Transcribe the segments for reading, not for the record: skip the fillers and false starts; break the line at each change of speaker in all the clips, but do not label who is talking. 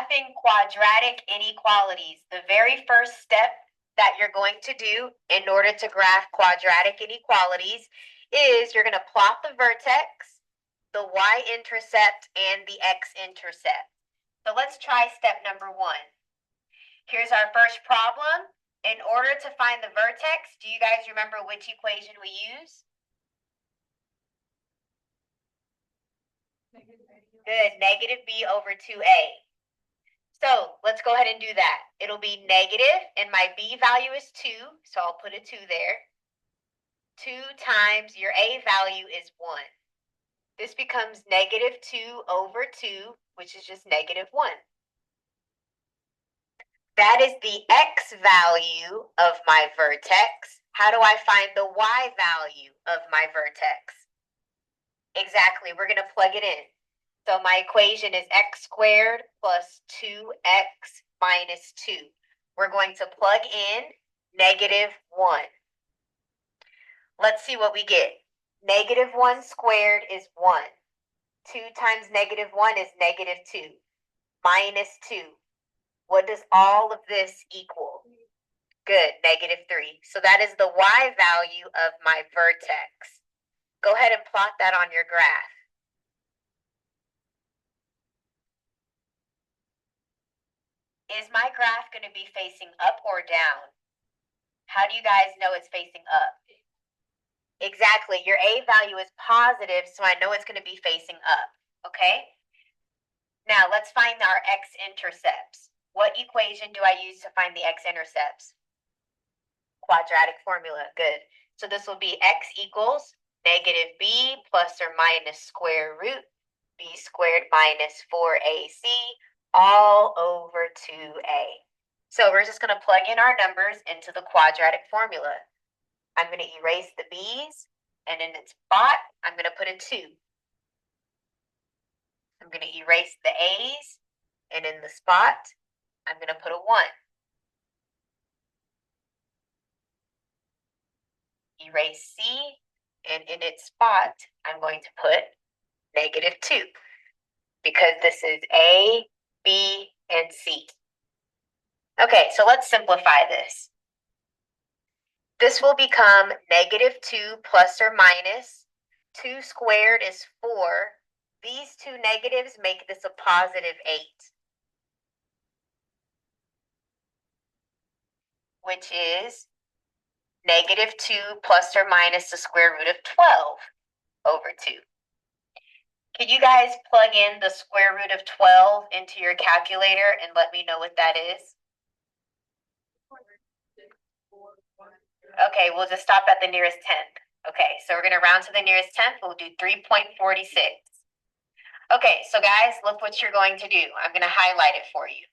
graphing quadratic inequalities. The very first step that you're going to do in order to graph quadratic inequalities is you're going to plot the vertex, the y-intercept, and the x-intercept. So let's try step number 1. Here's our first problem. In order to find the vertex, do you guys remember which equation we use? Good, negative b over 2a. So let's go ahead and do that. It'll be negative, and my b value is 2, so I'll put a 2 there. 2 times your a value is 1. This becomes negative 2 over 2, which is just negative 1. That is the x value of my vertex. How do I find the y value of my vertex? Exactly, we're going to plug it in. So my equation is x squared plus 2x minus 2. We're going to plug in negative 1. Let's see what we get. Negative 1 squared is 1. 2 times negative 1 is negative 2. Minus 2. What does all of this equal? Good, negative 3. So that is the y value of my vertex. Go ahead and plot that on your graph. Is my graph going to be facing up or down? How do you guys know it's facing up? Exactly. Your a value is positive, so I know it's going to be facing up. Okay? Now, let's find our x-intercepts. What equation do I use to find the x-intercepts? Quadratic formula. Good. So this will be x equals negative b plus or minus square root b squared minus 4ac all over 2a. So we're just going to plug in our numbers into the quadratic formula. I'm going to erase the b's, and in its spot, I'm going to put a 2. I'm going to erase the a's, and in the spot, I'm going to put a 1. Erase c, and in its spot, I'm going to put negative 2, because this is a, b, and c. Okay, so let's simplify this. This will become negative 2 plus or minus 2 squared is 4. These two negatives make this a positive 8, which is negative 2 plus or minus the square root of 12 over 2. Can you guys plug in the square root of 12 into your calculator and let me know what that is? Okay, we'll just stop at the nearest tenth. Okay, so we're going to round to the nearest tenth. We'll do 3.46. Okay, so guys, look what you're going to do. I'm going to highlight it for you.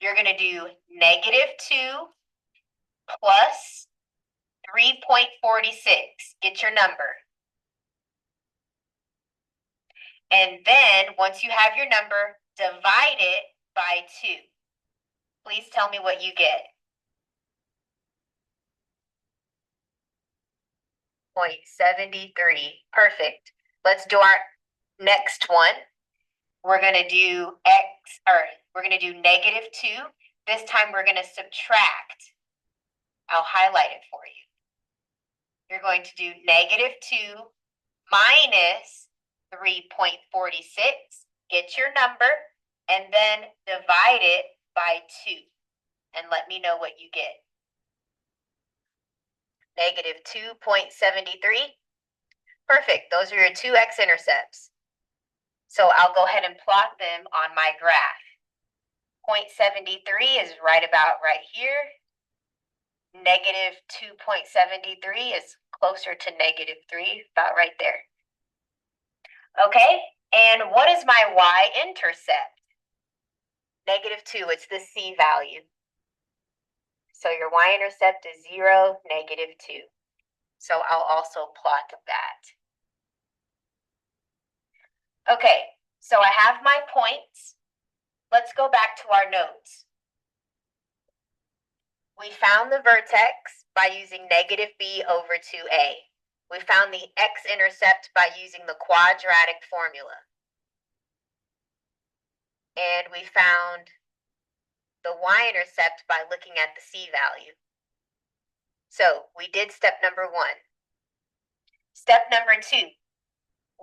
You're going to do negative 2 plus 3.46. Get your number. And then, once you have your number, divide it by 2. Please tell me what you get. 0.73. Perfect. Let's do our next one. We're going to do we're going to do negative 2. This time we're going to subtract. I'll highlight it for you. You're going to do negative 2 minus 3.46. Get your number and then divide it by 2. And let me know what you get. Negative 2.73. Perfect. Those are your two x-intercepts. So I'll go ahead and plot them on my graph. 0.73 is right about right here. Negative 2.73 is closer to negative 3, about right there. Okay, and what is my y-intercept? Negative 2, it's the c value. So your y-intercept is 0, negative 2. So I'll also plot that. Okay, so I have my points. Let's go back to our notes. We found the vertex by using negative b over 2a. We found the x-intercept by using the quadratic formula. and we found the y-intercept by looking at the c value. So we did step number 1. Step number 2,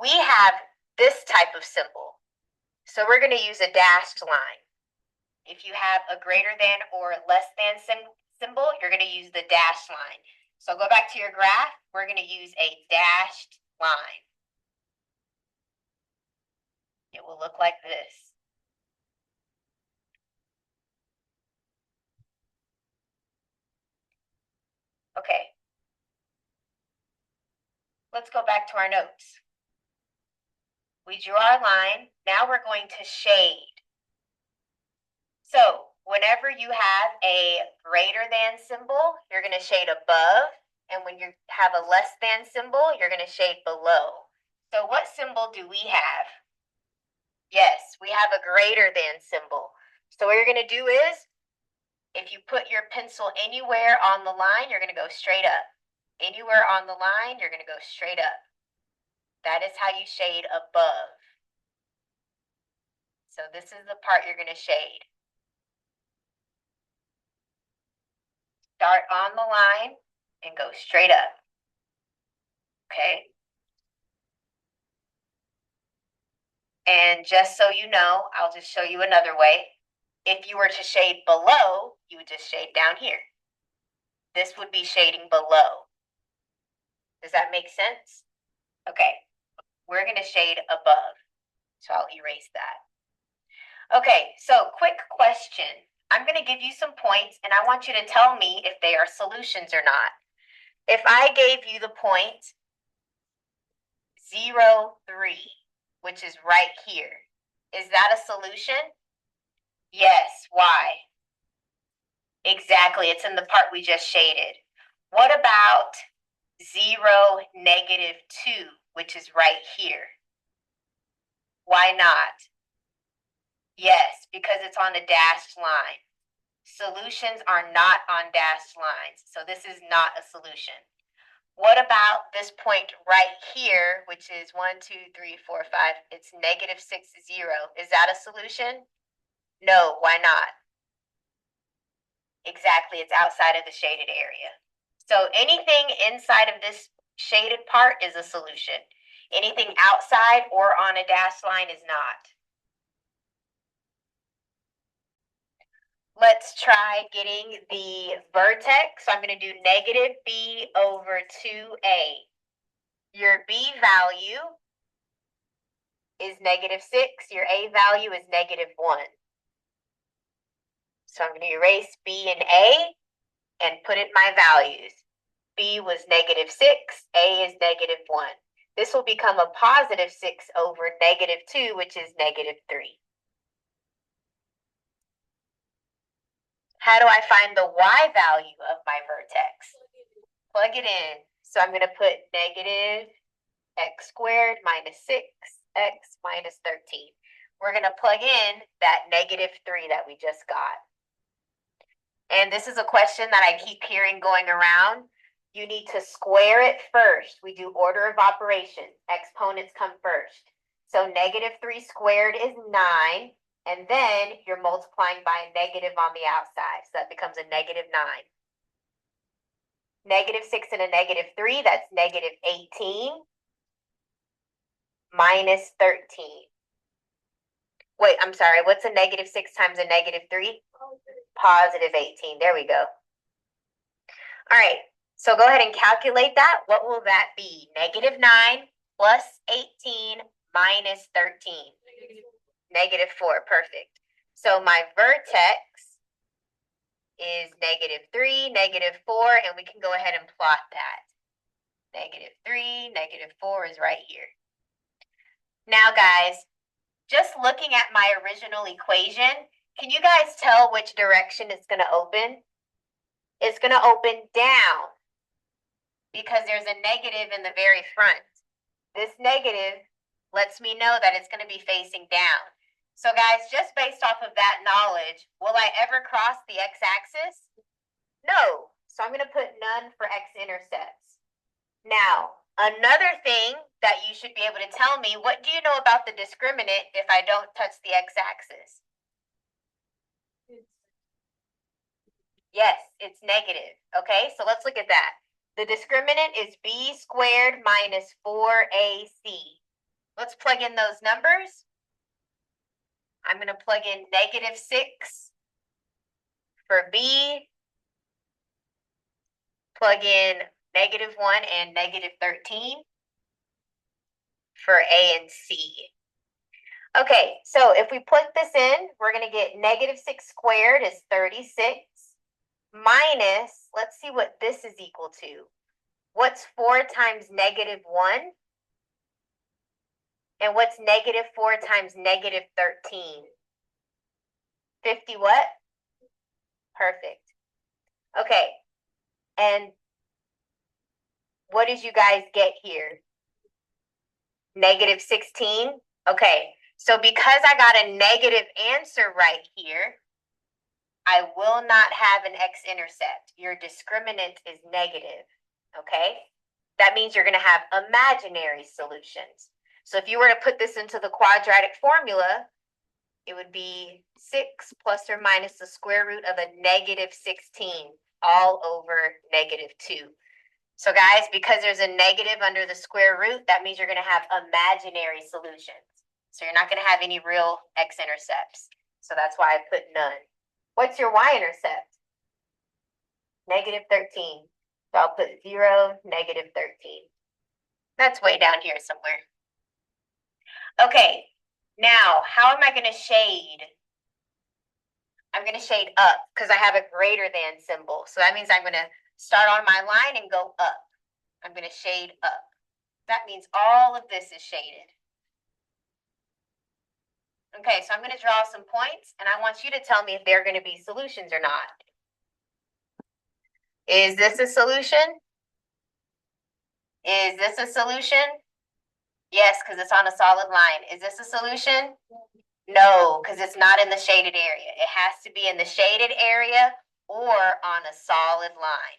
we have this type of symbol. So we're going to use a dashed line. If you have a greater than or less than symbol, you're going to use the dashed line. So go back to your graph. We're going to use a dashed line. It will look like this. Okay. Let's go back to our notes. We drew our line. Now we're going to shade. So whenever you have a greater than symbol, you're going to shade above. And when you have a less than symbol, you're going to shade below. So what symbol do we have? Yes, we have a greater than symbol. So what you're going to do is, if you put your pencil anywhere on the line, you're going to go straight up. Anywhere on the line, you're going to go straight up. That is how you shade above. So this is the part you're going to shade. Start on the line and go straight up. Okay? And just so you know, I'll just show you another way. If you were to shade below, you would just shade down here. This would be shading below. Does that make sense? Okay, we're going to shade above. So I'll erase that. Okay, so quick question. I'm going to give you some points, and I want you to tell me if they are solutions or not. If I gave you the point 0, 3, which is right here, is that a solution? Yes. Why? Exactly. It's in the part we just shaded. What about 0, negative 2, which is right here? Why not? Yes, because it's on a dashed line. Solutions are not on dashed lines, so this is not a solution. What about this point right here, which is 1, 2, 3, 4, 5? It's negative 6, 0. Is that a solution? No, why not? Exactly, it's outside of the shaded area. So anything inside of this shaded part is a solution. Anything outside or on a dashed line is not. Let's try getting the vertex. So I'm going to do negative b over 2a. Your b value is negative 6. Your a value is negative 1. So I'm going to erase b and a and put in my values. B was negative 6. A is negative 1. This will become a positive 6 over negative 2, which is negative 3. How do I find the y value of my vertex? Plug it in. So I'm going to put negative x squared minus 6x minus 13. We're going to plug in that negative 3 that we just got. And this is a question that I keep hearing going around. You need to square it first. We do order of operations. Exponents come first. So negative 3 squared is 9. And then you're multiplying by a negative on the outside. So that becomes a negative 9. Negative 6 and a negative 3, that's negative 18 minus 13. Wait, I'm sorry. What's a negative 6 times a negative 3? Positive 18. There we go. All right. So go ahead and calculate that. What will that be? Negative 9 plus 18 minus 13. Negative 4. Perfect. So my vertex is negative 3, negative 4, and we can go ahead and plot that. Negative 3, negative 4 is right here. Now, guys, just looking at my original equation, can you guys tell which direction it's going to open? It's going to open down because there's a negative in the very front. This negative lets me know that it's going to be facing down. So guys, just based off of that knowledge, will I ever cross the x-axis? No. So I'm going to put none for x-intercepts. Now, Another thing that you should be able to tell me, what do you know about the discriminant if I don't touch the x-axis? Yes, it's negative. Okay, so let's look at that. The discriminant is b squared minus 4ac. Let's plug in those numbers. I'm going to plug in -6 for b, plug in -1 and -13 for a and c. Okay, so if we plug this in, we're going to get -6 squared is 36 minus, let's see what this is equal to. What's 4 times -1? And what's -4 times -13? 50 what? Perfect. Okay. And what did you guys get here? -16? Okay. So because I got a negative answer right here, I will not have an x-intercept. Your discriminant is negative. Okay? That means you're going to have imaginary solutions. So if you were to put this into the quadratic formula, it would be 6 plus or minus the square root of a -16 all over -2. So guys, because there's a negative under the square root, that means you're going to have imaginary solutions. So you're not going to have any real x-intercepts. So that's why I put none. What's your y-intercept? -13. So I'll put 0, -13. That's way down here somewhere. Okay, now how am I going to shade? I'm going to shade up because I have a greater than symbol. So that means I'm going to start on my line and go up. I'm going to shade up. That means all of this is shaded. Okay, so I'm going to draw some points, and I want you to tell me if they're going to be solutions or not. Is this a solution? Is this a solution? Yes, because it's on a solid line. Is this a solution? No, because it's not in the shaded area. It has to be in the shaded area or on a solid line.